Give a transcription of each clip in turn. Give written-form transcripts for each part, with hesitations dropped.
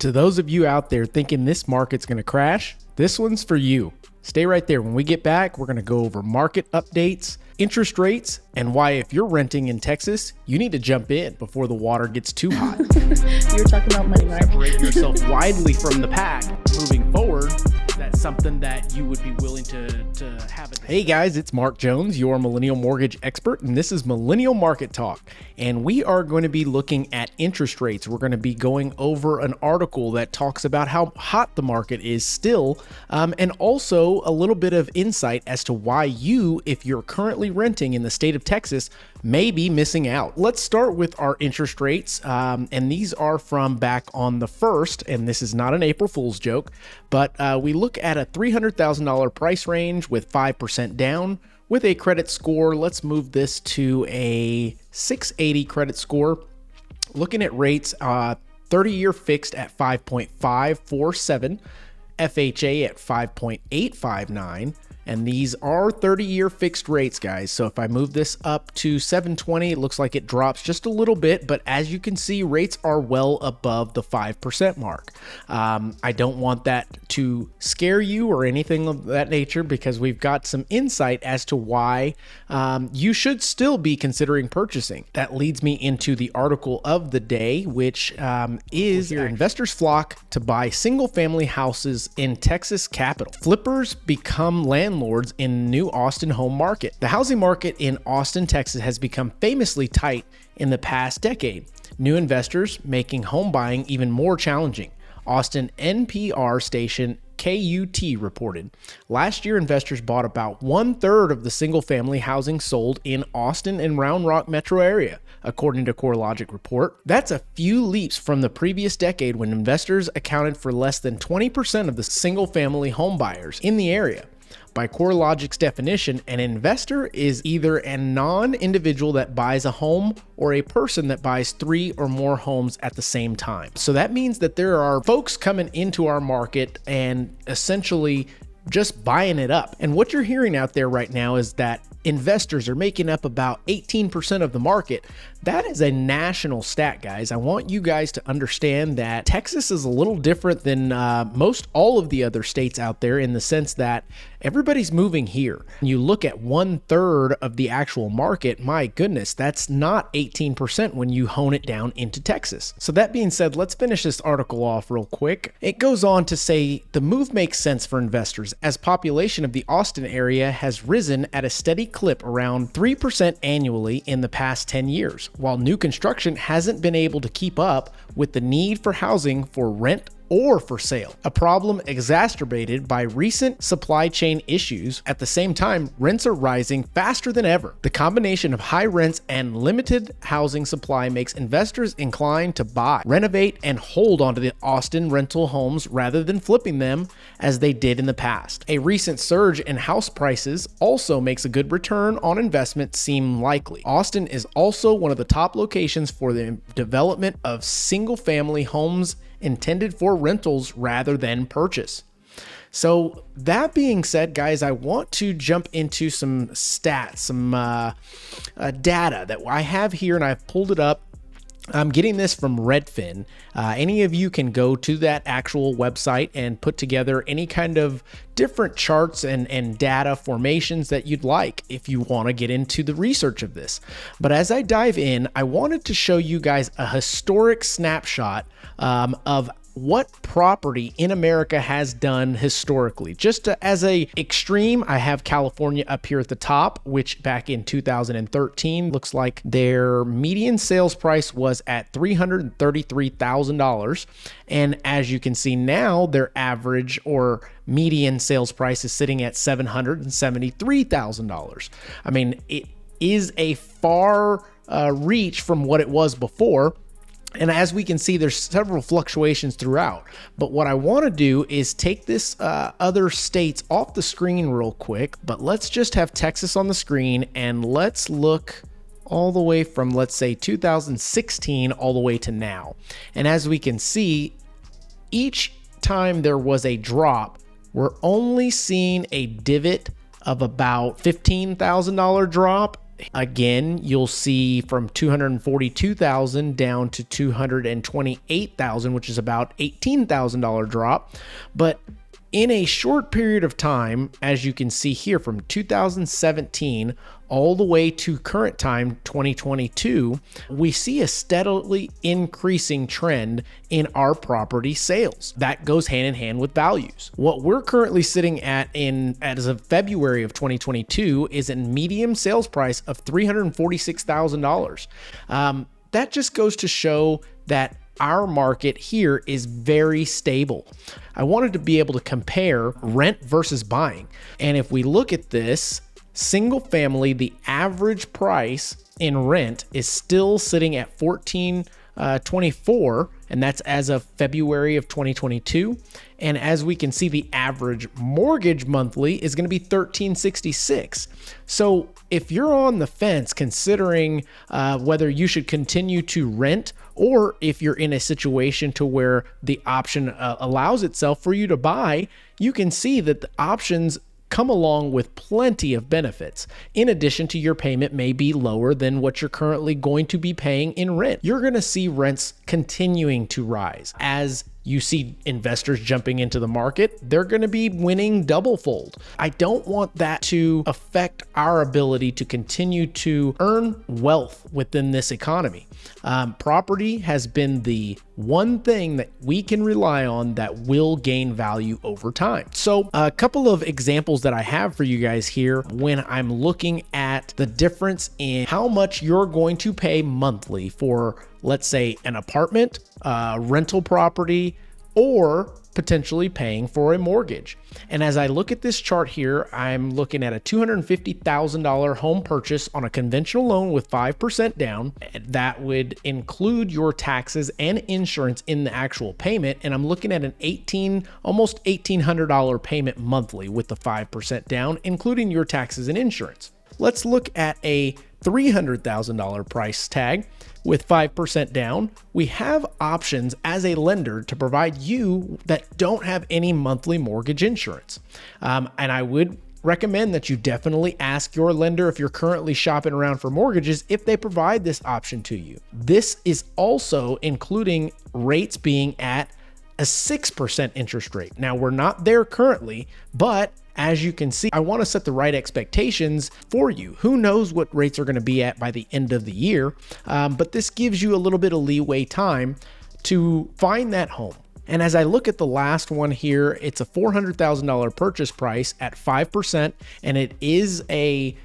To those of you out there thinking this market's going to crash, this one's for you. Stay right there. When we get back, we're going to go over market updates, interest rates, and why if you're renting in Texas, you need to jump in before the water gets too hot. You were talking about money, right? Separate yourself widely from the pack. Moving forward, that's something that you would be willing to have. Hey guys, it's Mark Jones, your Millennial Mortgage expert, and this is Millennial Market Talk. And we are going to be looking at interest rates. We're going to be going over an article that talks about how hot the market is still, and also a little bit of insight as to why you, if you're currently renting in the state of Texas, may be missing out. Let's start with our interest rates, and these are from back on the 1st, and this is not an April Fool's joke, but we look at a $300,000 price range with 5% down with a credit score. Let's move this to a 680 credit score. Looking at rates, 30-year fixed at 5.547, FHA at 5.859, and these are 30-year fixed rates, guys. So if I move this up to 720, it looks like it drops just a little bit, but as you can see, rates are well above the 5% mark. I don't want that to scare you or anything of that nature, because we've got some insight as to why you should still be considering purchasing. That leads me into the article of the day, which is here: investors flock to buy single-family houses in Texas capital. Flippers become landlords in new Austin home market. The housing market in Austin, Texas has become famously tight in the past decade. New investors making home buying even more challenging. Austin NPR station KUT reported. Last year, investors bought about 1/3 of the single-family housing sold in Austin and Round Rock metro area, according to CoreLogic report. That's a few leaps from the previous decade when investors accounted for less than 20% of the single-family home buyers in the area. By CoreLogic's definition, an investor is either a non-individual that buys a home or a person that buys 3 or more homes at the same time. So that means that there are folks coming into our market and essentially just buying it up. And what you're hearing out there right now is that investors are making up about 18% of the market. That is a national stat, guys. I want you guys to understand that Texas is a little different than most all of the other states out there, in the sense that everybody's moving here. When you look at 1/3 of the actual market, my goodness, that's not 18% when you hone it down into Texas. So that being said, let's finish this article off real quick. It goes on to say the move makes sense for investors as population of the Austin area has risen at a steady clip around 3% annually in the past 10 years, while new construction hasn't been able to keep up with the need for housing for rent or for sale, a problem exacerbated by recent supply chain issues. At the same time, rents are rising faster than ever. The combination of high rents and limited housing supply makes investors inclined to buy, renovate, and hold onto the Austin rental homes rather than flipping them as they did in the past. A recent surge in house prices also makes a good return on investment seem likely. Austin is also one of the top locations for the development of single-family homes intended for rentals rather than purchase. So that being said, guys, I want to jump into some stats, some data that I have here, and I've pulled it up. I'm getting this from Redfin. Any of you can go to that actual website and put together any kind of different charts and data formations that you'd like if you want to get into the research of this. But as I dive in, I wanted to show you guys a historic snapshot of what property in America has done historically. Just as a extreme, I have California up here at the top, which back in 2013 looks like their median sales price was at $333,000. And as you can see now, their average or median sales price is sitting at $773,000. I mean, it is a far reach from what it was before. And as we can see, there's several fluctuations throughout. But what I want to do is take this other states off the screen real quick. But let's just have Texas on the screen, and let's look all the way from, let's say, 2016 all the way to now. And as we can see, each time there was a drop, we're only seeing a divot of about $15,000 drop. again, you'll see from 242,000 down to 228,000, which is about $18,000 drop. But in a short period of time, as you can see here, from 2017 all the way to current time, 2022, we see a steadily increasing trend in our property sales. That goes hand in hand with values. What we're currently sitting at as of February of 2022 is a median sales price of $346,000. That just goes to show that our market here is very stable. I wanted to be able to compare rent versus buying. And if we look at this, single family, the average price in rent is still sitting at $1,424, and that's as of February of 2022. And as we can see, the average mortgage monthly is going to be $1,366. So if you're on the fence considering whether you should continue to rent, or if you're in a situation to where the option allows itself for you to buy, you can see that the options come along with plenty of benefits. In addition to, your payment may be lower than what you're currently going to be paying in rent. You're going to see rents continuing to rise. As you see investors jumping into the market, they're going to be winning double fold. I don't want that to affect our ability to continue to earn wealth within this economy. Property has been the one thing that we can rely on that will gain value over time. So a couple of examples that I have for you guys here when I'm looking at the difference in how much you're going to pay monthly for, let's say, an apartment, rental property, or potentially paying for a mortgage. And as I look at this chart here, I'm looking at a $250,000 home purchase on a conventional loan with 5% down. That would include your taxes and insurance in the actual payment. And I'm looking at an almost $1,800 payment monthly with the 5% down, including your taxes and insurance. Let's look at a $300,000 price tag with 5% down. We have options as a lender to provide you that don't have any monthly mortgage insurance. And I would recommend that you definitely ask your lender, if you're currently shopping around for mortgages, if they provide this option to you. This is also including rates being at a 6% interest rate. Now, we're not there currently, but as you can see, I want to set the right expectations for you. Who knows what rates are going to be at by the end of the year, but this gives you a little bit of leeway time to find that home. And as I look at the last one here, it's a $400,000 purchase price at 5%, and it is a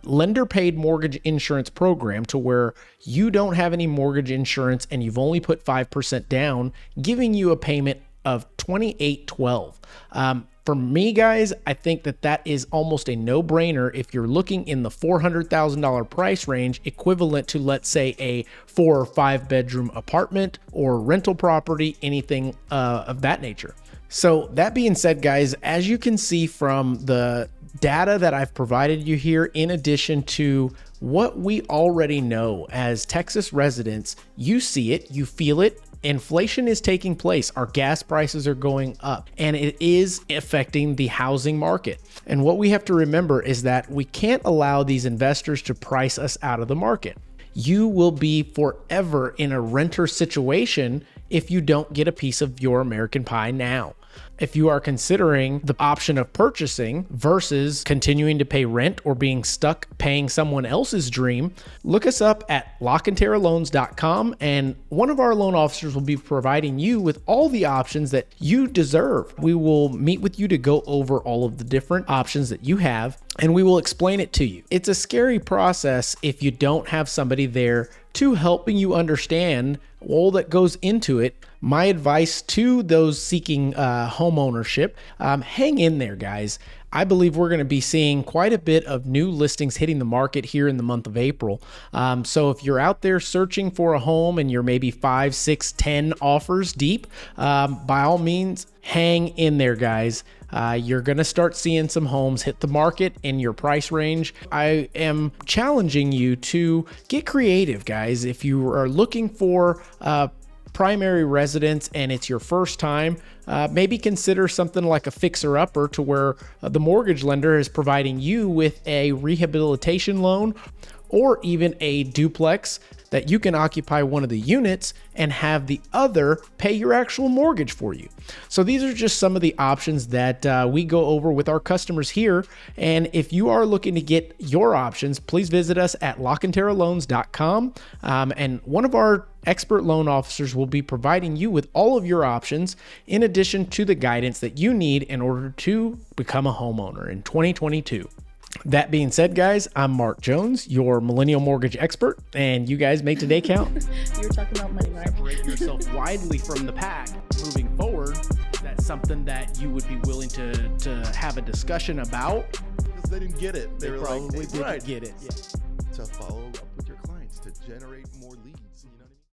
lender paid mortgage insurance program to where you don't have any mortgage insurance and you've only put 5% down, giving you a payment of $2,812. For me, guys, I think that is almost a no-brainer if you're looking in the $400,000 price range, equivalent to, let's say, a 4 or 5 bedroom apartment or rental property, anything of that nature. So that being said, guys, as you can see from the data that I've provided you here, in addition to what we already know as Texas residents, you see it, you feel it. Inflation is taking place. Our gas prices are going up, and it is affecting the housing market. And what we have to remember is that we can't allow these investors to price us out of the market. You will be forever in a renter situation if you don't get a piece of your American pie now. If you are considering the option of purchasing versus continuing to pay rent or being stuck paying someone else's dream, look us up at LaCanteraLoans.com, and one of our loan officers will be providing you with all the options that you deserve. We will meet with you to go over all of the different options that you have, and we will explain it to you. It's a scary process if you don't have somebody there to helping you understand all that goes into it. My advice to those seeking home ownership, hang in there, guys. I believe we're going to be seeing quite a bit of new listings hitting the market here in the month of April. So if you're out there searching for a home and you're maybe 5, 6, 10 offers deep, by all means, hang in there, guys. You're going to start seeing some homes hit the market in your price range. I am challenging you to get creative, guys. If you are looking for primary residence and it's your first time, maybe consider something like a fixer-upper to where the mortgage lender is providing you with a rehabilitation loan or even a duplex that you can occupy one of the units and have the other pay your actual mortgage for you. So these are just some of the options that we go over with our customers here. And if you are looking to get your options, please visit us at LaCanteraLoans.com. And one of our expert loan officers will be providing you with all of your options in addition to the guidance that you need in order to become a homeowner in 2022. That being said, guys, I'm Mark Jones, your Millennial Mortgage expert, and you guys make today count. You were talking about money, right? Separate yourself widely from the pack moving forward. That's something that you would be willing to have a discussion about. Because they didn't get it. They were probably like, didn't get it. Yeah. To follow up with your clients to generate more leads.